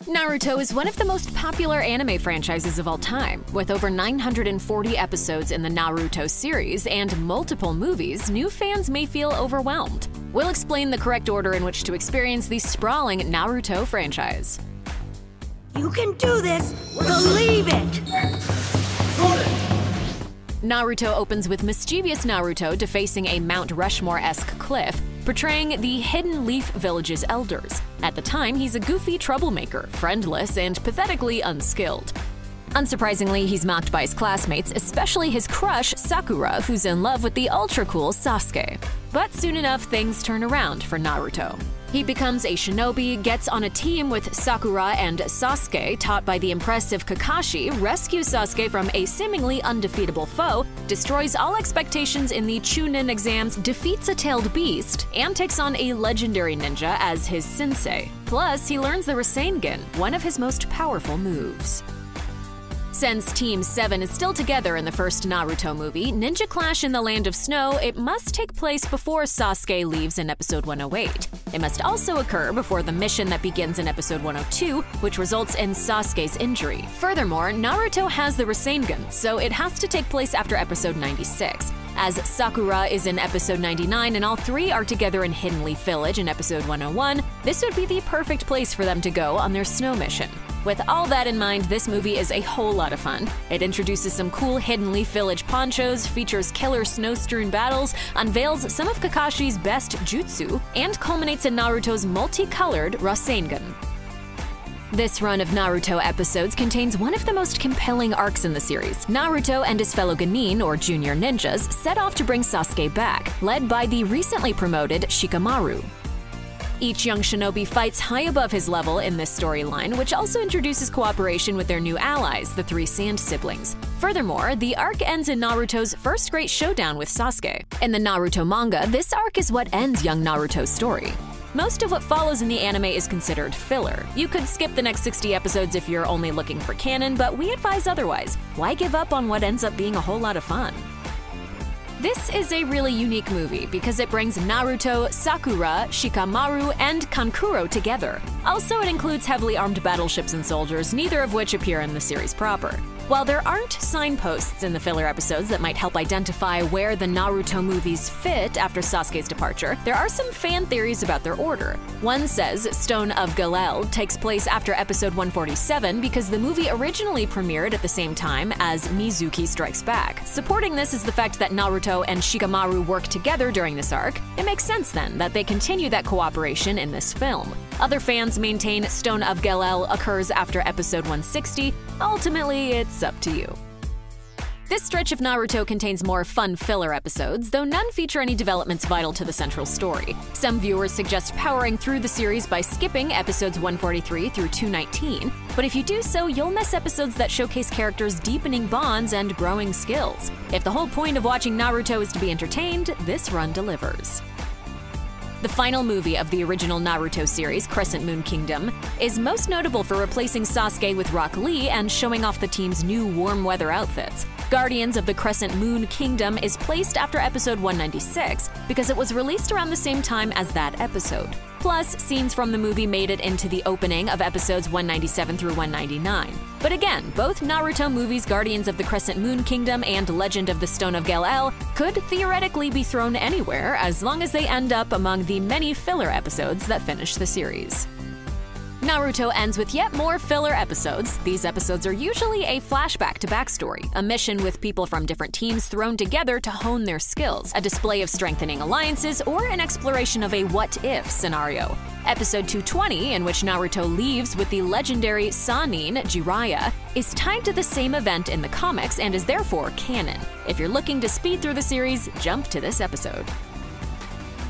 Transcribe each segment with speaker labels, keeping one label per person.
Speaker 1: Naruto is one of the most popular anime franchises of all time. With over 940 episodes in the Naruto series and multiple movies, new fans may feel overwhelmed. We'll explain the correct order in which to experience the sprawling Naruto franchise.
Speaker 2: You can do this! Believe it!
Speaker 1: Naruto opens with mischievous Naruto defacing a Mount Rushmore-esque cliff, portraying the Hidden Leaf Village's elders. At the time, he's a goofy troublemaker, friendless, and pathetically unskilled. Unsurprisingly, he's mocked by his classmates, especially his crush, Sakura, who's in love with the ultra-cool Sasuke. But soon enough, things turn around for Naruto. He becomes a shinobi, gets on a team with Sakura and Sasuke, taught by the impressive Kakashi, rescues Sasuke from a seemingly undefeatable foe, destroys all expectations in the Chunin exams, defeats a tailed beast, and takes on a legendary ninja as his sensei. Plus, he learns the Rasengan, one of his most powerful moves. Since Team 7 is still together in the first Naruto movie, Ninja Clash in the Land of Snow, it must take place before Sasuke leaves in episode 108. It must also occur before the mission that begins in episode 102, which results in Sasuke's injury. Furthermore, Naruto has the Rasengan, so it has to take place after episode 96. As Sakura is in episode 99 and all three are together in Hidden Leaf Village in episode 101, this would be the perfect place for them to go on their snow mission. With all that in mind, this movie is a whole lot of fun. It introduces some cool Hidden Leaf Village ponchos, features killer snow-strewn battles, unveils some of Kakashi's best jutsu, and culminates in Naruto's multicolored Rasengan. This run of Naruto episodes contains one of the most compelling arcs in the series. Naruto and his fellow Genin, or junior ninjas, set off to bring Sasuke back, led by the recently promoted Shikamaru. Each young shinobi fights high above his level in this storyline, which also introduces cooperation with their new allies, the three Sand siblings. Furthermore, the arc ends in Naruto's first great showdown with Sasuke. In the Naruto manga, this arc is what ends young Naruto's story. Most of what follows in the anime is considered filler. You could skip the next 60 episodes if you're only looking for canon, but we advise otherwise. Why give up on what ends up being a whole lot of fun? This is a really unique movie because it brings Naruto, Sakura, Shikamaru, and Kankuro together. Also, it includes heavily armed battleships and soldiers, neither of which appear in the series proper. While there aren't signposts in the filler episodes that might help identify where the Naruto movies fit after Sasuke's departure, there are some fan theories about their order. One says Stone of Gelel takes place after episode 147 because the movie originally premiered at the same time as Mizuki Strikes Back. Supporting this is the fact that Naruto and Shikamaru work together during this arc. It makes sense then that they continue that cooperation in this film. Other fans maintain Stone of Gelel occurs after episode 160. Ultimately, it's up to you. This stretch of Naruto contains more fun filler episodes, though none feature any developments vital to the central story. Some viewers suggest powering through the series by skipping episodes 143 through 219, but if you do so, you'll miss episodes that showcase characters deepening bonds and growing skills. If the whole point of watching Naruto is to be entertained, this run delivers. The final movie of the original Naruto series, Crescent Moon Kingdom, is most notable for replacing Sasuke with Rock Lee and showing off the team's new warm weather outfits. Guardians of the Crescent Moon Kingdom is placed after episode 196 because it was released around the same time as that episode. Plus, scenes from the movie made it into the opening of episodes 197 through 199. But again, both Naruto movies Guardians of the Crescent Moon Kingdom and Legend of the Stone of Gelel could theoretically be thrown anywhere as long as they end up among the many filler episodes that finish the series. Naruto ends with yet more filler episodes. These episodes are usually a flashback to backstory, a mission with people from different teams thrown together to hone their skills, a display of strengthening alliances, or an exploration of a what-if scenario. Episode 220, in which Naruto leaves with the legendary Sannin Jiraiya, is tied to the same event in the comics and is therefore canon. If you're looking to speed through the series, jump to this episode.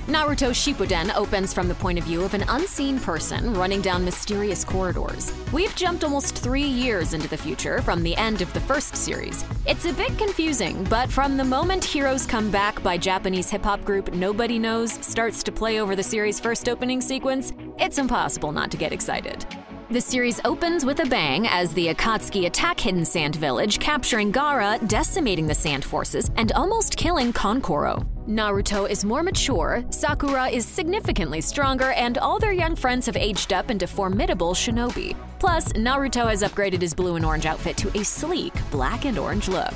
Speaker 1: Naruto Shippuden opens from the point of view of an unseen person running down mysterious corridors. We've jumped almost 3 years into the future from the end of the first series. It's a bit confusing, but from the moment Heroes Come Back by Japanese hip-hop group Nobody Knows starts to play over the series' first opening sequence, it's impossible not to get excited. The series opens with a bang as the Akatsuki attack Hidden Sand Village, capturing Gaara, decimating the sand forces, and almost killing Kankoro. Naruto is more mature, Sakura is significantly stronger, and all their young friends have aged up into formidable shinobi. Plus, Naruto has upgraded his blue and orange outfit to a sleek black and orange look.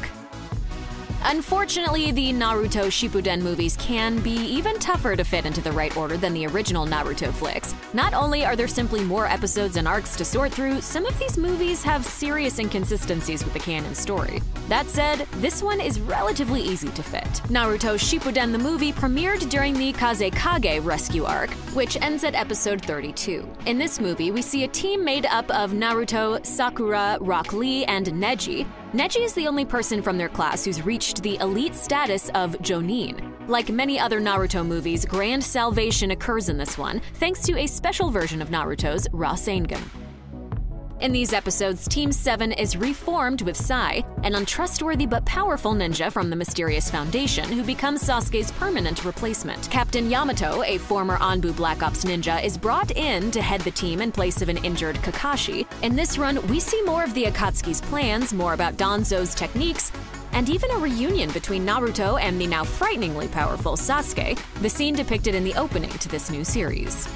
Speaker 1: Unfortunately, the Naruto Shippuden movies can be even tougher to fit into the right order than the original Naruto flicks. Not only are there simply more episodes and arcs to sort through, some of these movies have serious inconsistencies with the canon story. That said, this one is relatively easy to fit. Naruto Shippuden the movie premiered during the Kazekage rescue arc, which ends at episode 32. In this movie, we see a team made up of Naruto, Sakura, Rock Lee, and Neji. Neji is the only person from their class who's reached the elite status of Jonin. Like many other Naruto movies, grand salvation occurs in this one, thanks to a special version of Naruto's Rasengan. In these episodes, Team 7 is reformed with Sai, an untrustworthy but powerful ninja from the mysterious Foundation who becomes Sasuke's permanent replacement. Captain Yamato, a former Anbu Black Ops ninja, is brought in to head the team in place of an injured Kakashi. In this run, we see more of the Akatsuki's plans, more about Danzo's techniques, and even a reunion between Naruto and the now frighteningly powerful Sasuke, the scene depicted in the opening to this new series.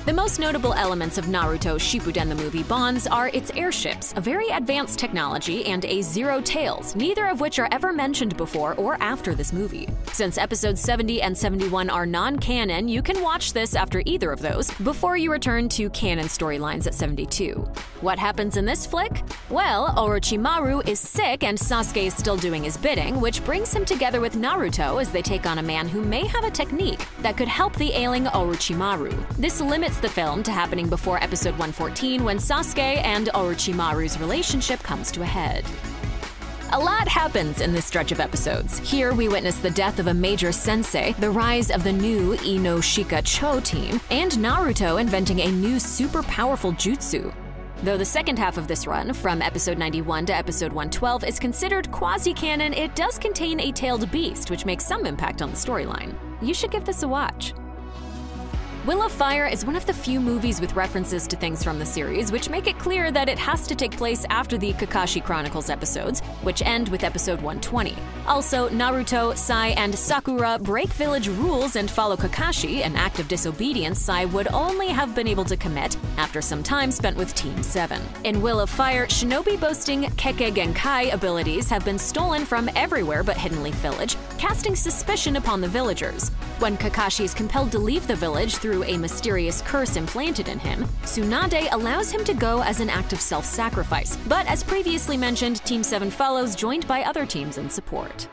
Speaker 1: The most notable elements of Naruto Shippuden the movie bonds are its airships, a very advanced technology, and a Zero Tails, neither of which are ever mentioned before or after this movie. Since episodes 70 and 71 are non-canon, you can watch this after either of those before you return to canon storylines at 72. What happens in this flick? Well, Orochimaru is sick and Sasuke is still doing his bidding, which brings him together with Naruto as they take on a man who may have a technique that could help the ailing Orochimaru. This limits the film to happening before episode 114 when Sasuke and Orochimaru's relationship comes to a head. A lot happens in this stretch of episodes. Here we witness the death of a major sensei, the rise of the new Ino Shika Cho team, and Naruto inventing a new super powerful jutsu. Though the second half of this run, from episode 91 to episode 112, is considered quasi-canon, it does contain a tailed beast, which makes some impact on the storyline. You should give this a watch. Will of Fire is one of the few movies with references to things from the series, which make it clear that it has to take place after the Kakashi Chronicles episodes, which end with episode 120. Also, Naruto, Sai, and Sakura break village rules and follow Kakashi, an act of disobedience Sai would only have been able to commit after some time spent with Team 7. In Will of Fire, shinobi boasting Kekkei Genkai abilities have been stolen from everywhere but Hidden Leaf Village, casting suspicion upon the villagers. When Kakashi is compelled to leave the village through a mysterious curse implanted in him, Tsunade allows him to go as an act of self-sacrifice. But as previously mentioned, Team 7 follows, joined by other teams in support.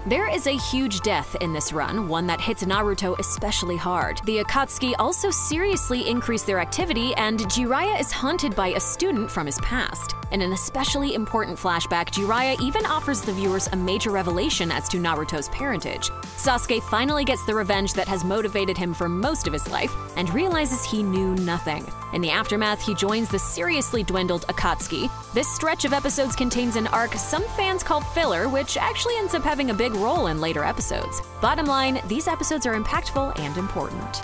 Speaker 1: There is a huge death in this run, one that hits Naruto especially hard. The Akatsuki also seriously increase their activity, and Jiraiya is haunted by a student from his past. In an especially important flashback, Jiraiya even offers the viewers a major revelation as to Naruto's parentage. Sasuke finally gets the revenge that has motivated him for most of his life, and realizes he knew nothing. In the aftermath, he joins the seriously dwindled Akatsuki. This stretch of episodes contains an arc some fans call filler, which actually ends up having a big role in later episodes. Bottom line, these episodes are impactful and important.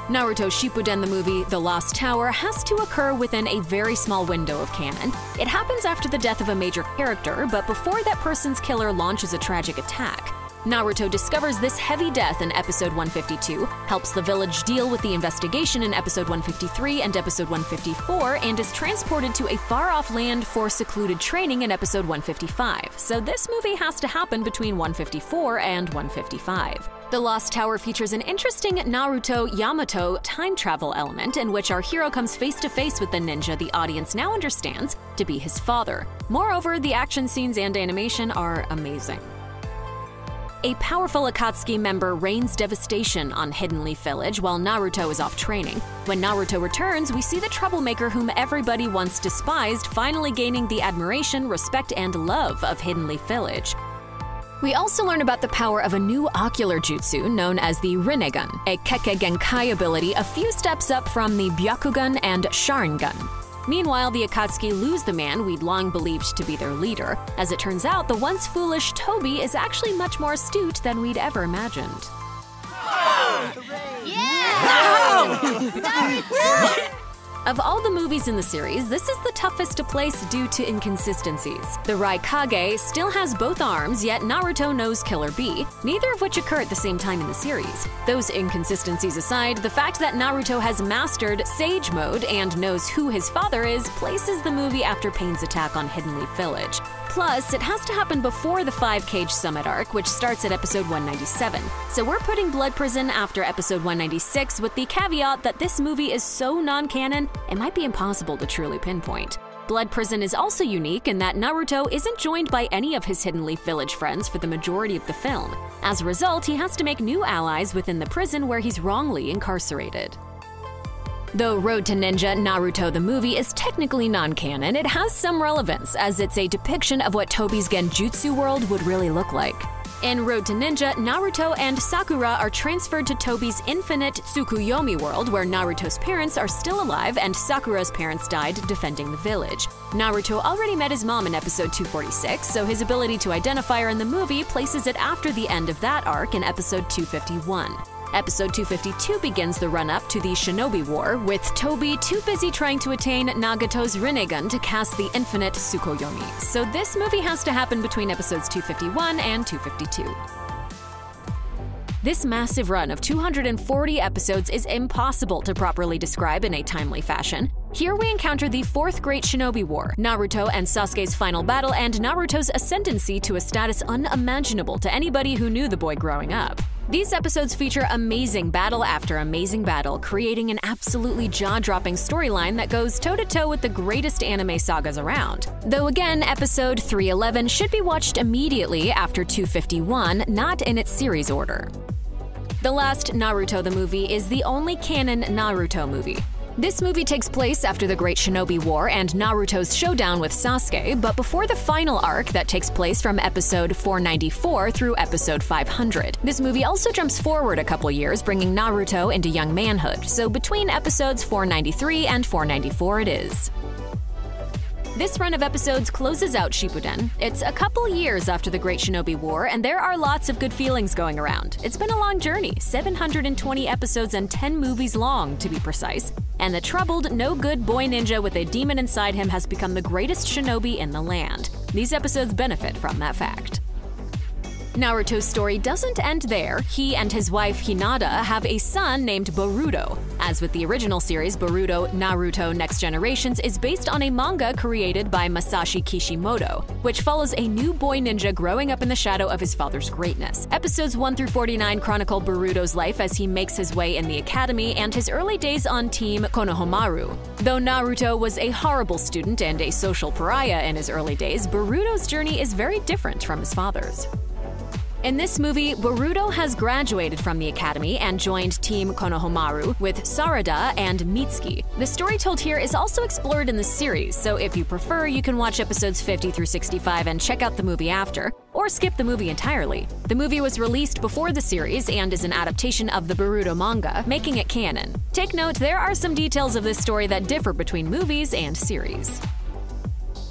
Speaker 1: Naruto Shippuden the movie, The Lost Tower, has to occur within a very small window of canon. It happens after the death of a major character, but before that person's killer launches a tragic attack. Naruto discovers this heavy death in episode 152, helps the village deal with the investigation in episode 153 and episode 154, and is transported to a far-off land for secluded training in episode 155. So this movie has to happen between 154 and 155. The Lost Tower features an interesting Naruto-Yamato time travel element in which our hero comes face-to-face with the ninja the audience now understands to be his father. Moreover, the action scenes and animation are amazing. A powerful Akatsuki member rains devastation on Hidden Leaf Village while Naruto is off training. When Naruto returns, we see the troublemaker whom everybody once despised finally gaining the admiration, respect, and love of Hidden Leaf Village. We also learn about the power of a new ocular jutsu known as the Rinnegan, a Kekkei Genkai ability a few steps up from the Byakugan and Sharingan. Meanwhile, the Akatsuki lose the man we'd long believed to be their leader. As it turns out, the once foolish Toby is actually much more astute than we'd ever imagined.
Speaker 2: Yeah!
Speaker 1: Of all the movies in the series, this is the toughest to place due to inconsistencies. The Raikage still has both arms, yet Naruto knows Killer Bee, neither of which occur at the same time in the series. Those inconsistencies aside, the fact that Naruto has mastered Sage Mode and knows who his father is places the movie after Pain's attack on Hidden Leaf Village. Plus, it has to happen before the 5-Cage Summit arc, which starts at episode 197. So we're putting Blood Prison after episode 196 with the caveat that this movie is so non-canon, it might be impossible to truly pinpoint. Blood Prison is also unique in that Naruto isn't joined by any of his Hidden Leaf Village friends for the majority of the film. As a result, he has to make new allies within the prison where he's wrongly incarcerated. Though Road to Ninja Naruto the movie is technically non-canon, it has some relevance as it's a depiction of what Tobi's Genjutsu world would really look like. In Road to Ninja, Naruto and Sakura are transferred to Tobi's infinite Tsukuyomi world where Naruto's parents are still alive and Sakura's parents died defending the village. Naruto already met his mom in episode 246, so his ability to identify her in the movie places it after the end of that arc in episode 251. Episode 252 begins the run-up to the Shinobi War, with Tobi too busy trying to attain Nagato's Rinnegan to cast the infinite Tsukuyomi. So this movie has to happen between episodes 251 and 252. This massive run of 240 episodes is impossible to properly describe in a timely fashion. Here we encounter the Fourth Great Shinobi War, Naruto and Sasuke's final battle, and Naruto's ascendancy to a status unimaginable to anybody who knew the boy growing up. These episodes feature amazing battle after amazing battle, creating an absolutely jaw-dropping storyline that goes toe-to-toe with the greatest anime sagas around. Though again, episode 311 should be watched immediately after 251, not in its series order. The last Naruto the movie is the only canon Naruto movie. This movie takes place after the Great Shinobi War and Naruto's showdown with Sasuke, but before the final arc that takes place from episode 494 through episode 500. This movie also jumps forward a couple years, bringing Naruto into young manhood, so between episodes 493 and 494 it is. This run of episodes closes out Shippuden. It's a couple years after the Great Shinobi War, and there are lots of good feelings going around. It's been a long journey, 720 episodes and 10 movies long, to be precise. And the troubled, no-good boy ninja with a demon inside him has become the greatest shinobi in the land. These episodes benefit from that fact. Naruto's story doesn't end there. He and his wife Hinata have a son named Boruto. As with the original series, Boruto Naruto Next Generations is based on a manga created by Masashi Kishimoto, which follows a new boy ninja growing up in the shadow of his father's greatness. Episodes 1 through 49 chronicle Boruto's life as he makes his way in the academy and his early days on Team Konohamaru. Though Naruto was a horrible student and a social pariah in his early days, Boruto's journey is very different from his father's. In this movie, Boruto has graduated from the academy and joined Team Konohamaru with Sarada and Mitsuki. The story told here is also explored in the series, so if you prefer, you can watch episodes 50 through 65 and check out the movie after, or skip the movie entirely. The movie was released before the series and is an adaptation of the Boruto manga, making it canon. Take note, there are some details of this story that differ between movies and series.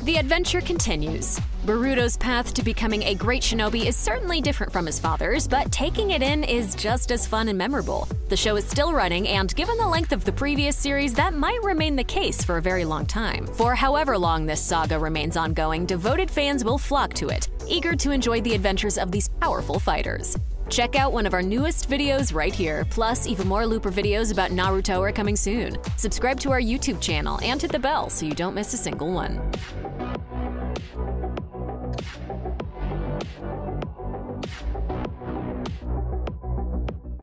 Speaker 1: The adventure continues. Boruto's path to becoming a great shinobi is certainly different from his father's, but taking it in is just as fun and memorable. The show is still running, and given the length of the previous series, that might remain the case for a very long time. For however long this saga remains ongoing, devoted fans will flock to it, eager to enjoy the adventures of these powerful fighters. Check out one of our newest videos right here, plus even more Looper videos about Naruto are coming soon. Subscribe to our YouTube channel and hit the bell so you don't miss a single one.